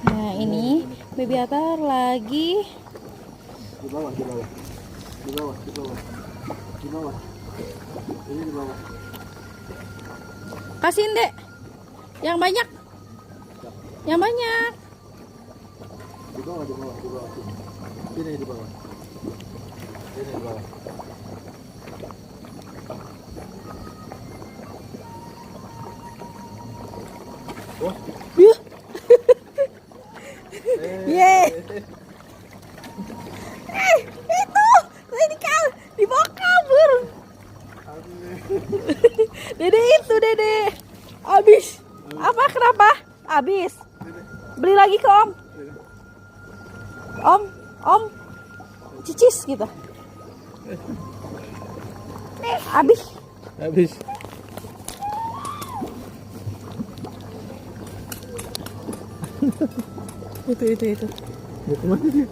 Nah ini baby atar lagi Di bawah, di bawah. Di bawah, di bawah. Di bawah. Ini di bawah. kasihin dek, yang banyak, yang banyak. Di bawah, di bawah, di bawah. Sini di bawah. Sini di bawah. Wah. Yuh. Yeay. Itu radikal dibawa kabur. Dede itu dede. Abis. Apa kenapa? Abis. Beli lagi ke om. Om. Cicis gitu. Abis. Habis. Itu. Mau kemana dia?